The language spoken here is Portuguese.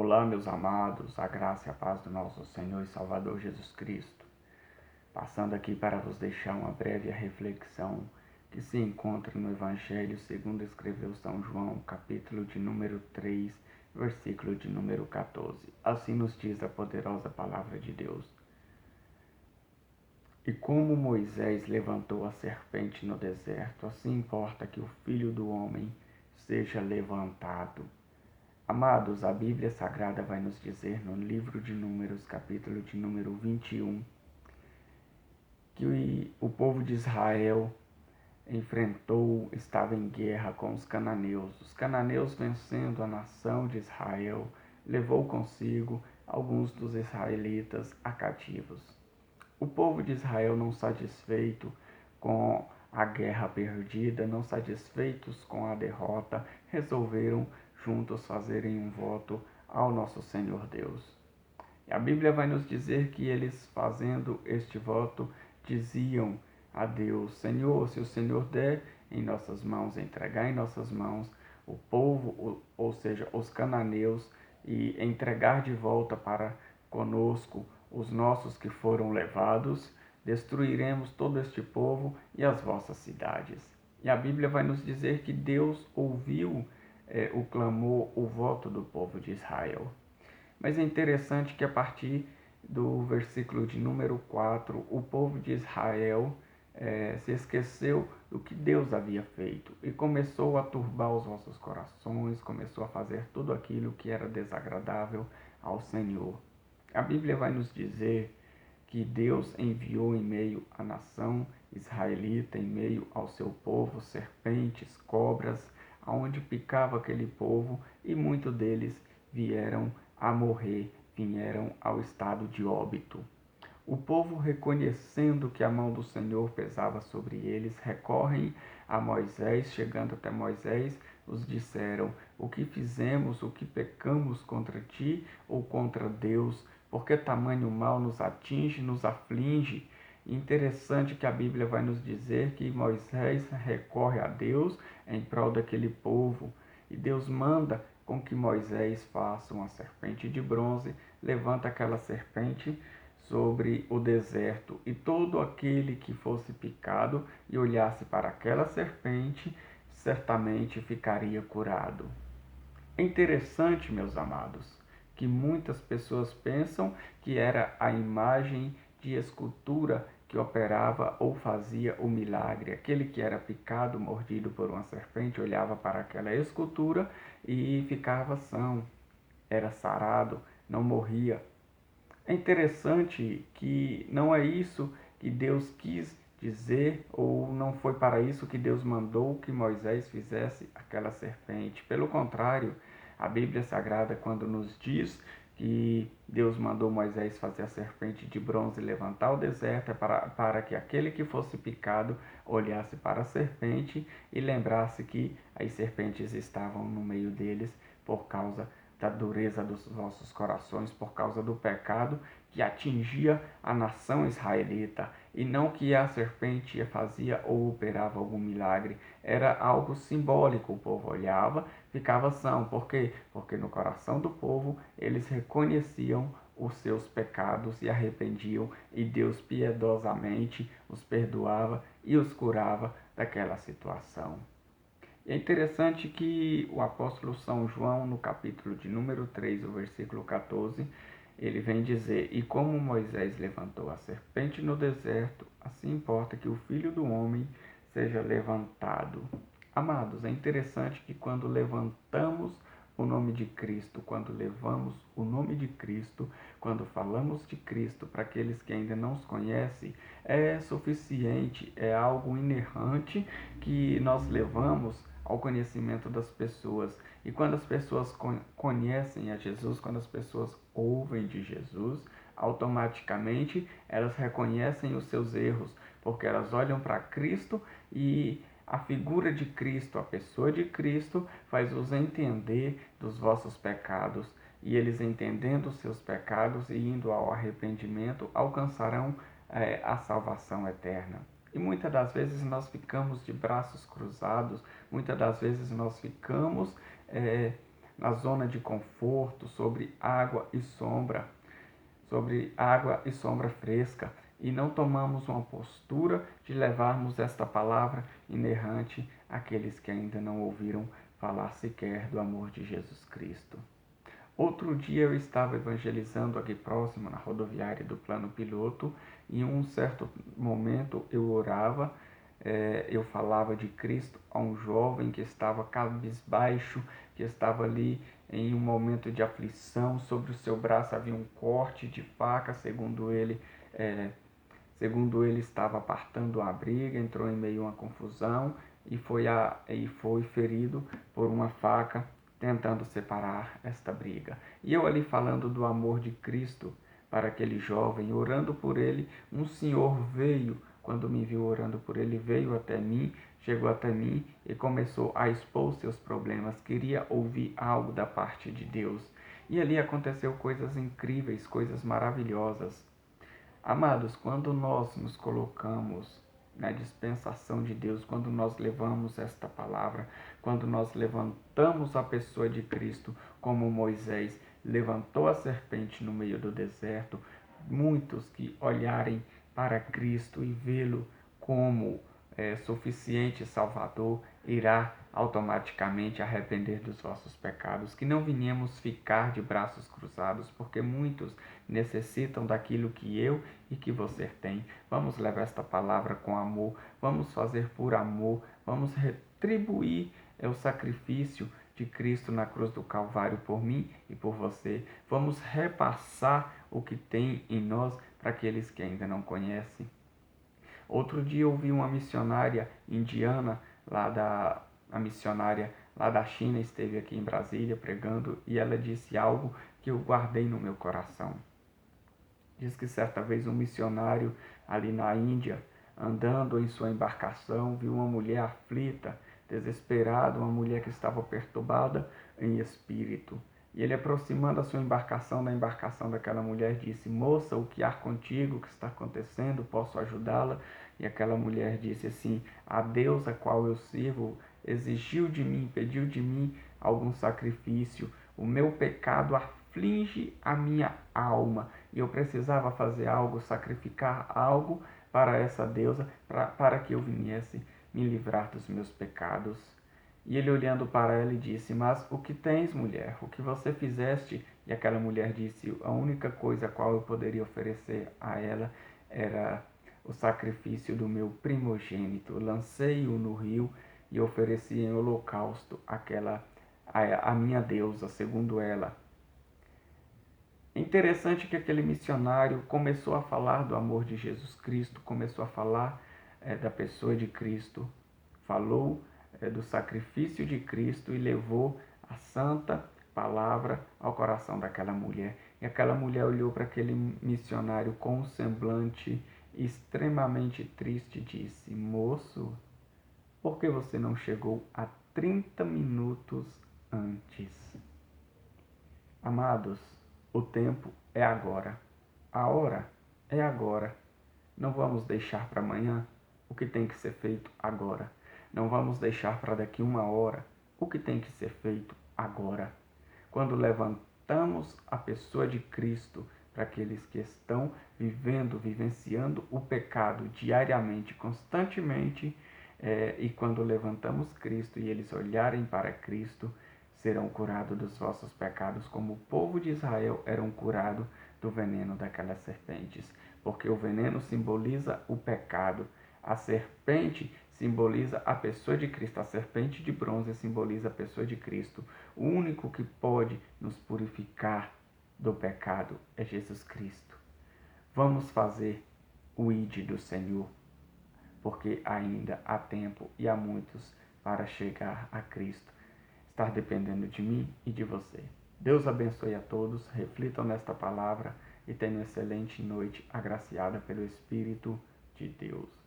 Olá, meus amados, a graça e a paz do nosso Senhor e Salvador Jesus Cristo. Passando aqui para vos deixar uma breve reflexão que se encontra no Evangelho segundo escreveu São João, capítulo de número 3, versículo de número 14. Assim nos diz a poderosa palavra de Deus. E como Moisés levantou a serpente no deserto, assim importa que o Filho do Homem seja levantado. Amados, a Bíblia Sagrada vai nos dizer no livro de Números, capítulo de número 21, que o povo de Israel estava em guerra com os cananeus. Os cananeus, vencendo a nação de Israel, levou consigo alguns dos israelitas a cativos. O povo de Israel, não satisfeito com a guerra perdida, não satisfeitos com a derrota, resolveram juntos fazerem um voto ao nosso Senhor Deus. E a Bíblia vai nos dizer que eles, fazendo este voto, diziam a Deus: Senhor, se o Senhor der em nossas mãos, entregar em nossas mãos o povo, ou seja, os cananeus, e entregar de volta para conosco os nossos que foram levados, destruiremos todo este povo e as vossas cidades. E a Bíblia vai nos dizer que Deus ouviu o clamor, o voto do povo de Israel. Mas é interessante que a partir do versículo de número 4, o povo de Israel se esqueceu do que Deus havia feito e começou a turbar os vossos corações, começou a fazer tudo aquilo que era desagradável ao Senhor. A Bíblia vai nos dizer que Deus enviou em meio à nação israelita, em meio ao seu povo, serpentes, cobras, aonde picava aquele povo, e muitos deles vieram a morrer, vieram ao estado de óbito. O povo, reconhecendo que a mão do Senhor pesava sobre eles, recorrem a Moisés. Chegando até Moisés, os disseram: o que fizemos, o que pecamos contra ti ou contra Deus? Porque tamanho mal nos atinge, nos aflige? Interessante que a Bíblia vai nos dizer que Moisés recorre a Deus em prol daquele povo, e Deus manda com que Moisés faça uma serpente de bronze, levanta aquela serpente sobre o deserto, e todo aquele que fosse picado e olhasse para aquela serpente, certamente ficaria curado. É interessante, meus amados, que muitas pessoas pensam que era a imagem de escultura que operava ou fazia o milagre. Aquele que era picado, mordido por uma serpente, olhava para aquela escultura e ficava são, era sarado, não morria. É interessante que não é isso que Deus quis dizer, ou não foi para isso que Deus mandou que Moisés fizesse aquela serpente. Pelo contrário, a Bíblia Sagrada, quando nos diz que Deus mandou Moisés fazer a serpente de bronze e levantar o deserto, é para que aquele que fosse picado olhasse para a serpente e lembrasse que as serpentes estavam no meio deles por causa da dureza dos vossos corações, por causa do pecado que atingia a nação israelita, e não que a serpente fazia ou operava algum milagre. Era algo simbólico. O povo olhava, ficava são. Por quê? Porque no coração do povo eles reconheciam os seus pecados e arrependiam, e Deus piedosamente os perdoava e os curava daquela situação. É interessante que o apóstolo São João, no capítulo de número 3, o versículo 14, ele vem dizer: e como Moisés levantou a serpente no deserto, assim importa que o Filho do Homem seja levantado. Amados, é interessante que quando levantamos o nome de Cristo, quando levamos o nome de Cristo, quando falamos de Cristo para aqueles que ainda não os conhecem, é suficiente, é algo inerrante que nós levamos ao conhecimento das pessoas. E quando as pessoas conhecem a Jesus, quando as pessoas ouvem de Jesus, automaticamente elas reconhecem os seus erros, porque elas olham para Cristo, e a figura de Cristo, a pessoa de Cristo, faz-os entender dos vossos pecados. E eles, entendendo os seus pecados e indo ao arrependimento, alcançarão a salvação eterna. E muitas das vezes nós ficamos de braços cruzados, muitas das vezes nós ficamos na zona de conforto, sobre água e sombra fresca, e não tomamos uma postura de levarmos esta palavra inerrante àqueles que ainda não ouviram falar sequer do amor de Jesus Cristo. Outro dia eu estava evangelizando aqui próximo, na rodoviária do Plano Piloto, e em um certo momento eu orava, eu falava de Cristo a um jovem que estava cabisbaixo, que estava ali em um momento de aflição. Sobre o seu braço havia um corte de faca, segundo ele estava apartando a briga, entrou em meio a uma confusão e foi ferido por uma faca, tentando separar esta briga. E eu ali falando do amor de Cristo para aquele jovem, orando por ele, um senhor veio, quando me viu orando por ele, veio até mim, chegou até mim e começou a expor seus problemas, queria ouvir algo da parte de Deus. E ali aconteceu coisas incríveis, coisas maravilhosas. Amados, quando nós nos colocamos na dispensação de Deus, quando nós levamos esta palavra, quando nós levantamos a pessoa de Cristo, como Moisés levantou a serpente no meio do deserto, muitos que olharem para Cristo e vê-lo como suficiente Salvador, irá automaticamente arrepender dos vossos pecados. Que não venhamos ficar de braços cruzados, porque muitos necessitam daquilo que eu e que você tem. Vamos levar esta palavra com amor, vamos fazer por amor, vamos retribuir o sacrifício de Cristo na cruz do Calvário por mim e por você. Vamos repassar o que tem em nós para aqueles que ainda não conhecem. Outro dia eu vi uma missionária indiana, a missionária lá da China, esteve aqui em Brasília pregando, e ela disse algo que eu guardei no meu coração. Diz que certa vez um missionário ali na Índia, andando em sua embarcação, viu uma mulher aflita, desesperada, uma mulher que estava perturbada em espírito. E ele, aproximando a sua embarcação da embarcação daquela mulher, disse: moça, o que há contigo? O que está acontecendo? Posso ajudá-la? E aquela mulher disse assim: a Deus a qual eu sirvo exigiu de mim, pediu de mim algum sacrifício. O meu pecado aflige a minha alma e eu precisava fazer algo, sacrificar algo para essa deusa, para que eu viesse me livrar dos meus pecados. E ele, olhando para ela, disse: mas o que tens, mulher? O que você fizeste? E aquela mulher disse: a única coisa a qual eu poderia oferecer a ela era o sacrifício do meu primogênito. Lancei-o no rio e ofereci em holocausto a minha deusa, segundo ela. É interessante que aquele missionário começou a falar do amor de Jesus Cristo, começou a falar da pessoa de Cristo, falou do sacrifício de Cristo e levou a santa palavra ao coração daquela mulher. E aquela mulher olhou para aquele missionário com um semblante extremamente triste e disse: moço, por que você não chegou há 30 minutos antes? Amados, o tempo é agora. A hora é agora. Não vamos deixar para amanhã o que tem que ser feito agora. Não vamos deixar para daqui uma hora o que tem que ser feito agora. Quando levantamos a pessoa de Cristo para aqueles que estão vivenciando o pecado diariamente, constantemente, e quando levantamos Cristo e eles olharem para Cristo, serão curados dos vossos pecados, como o povo de Israel eram curados do veneno daquelas serpentes. Porque o veneno simboliza o pecado, a serpente simboliza a pessoa de Cristo, a serpente de bronze simboliza a pessoa de Cristo. O único que pode nos purificar do pecado é Jesus Cristo. Vamos fazer o ID do Senhor, porque ainda há tempo e há muitos para chegar a Cristo. Está dependendo de mim e de você. Deus abençoe a todos, reflitam nesta palavra e tenham uma excelente noite agraciada pelo Espírito de Deus.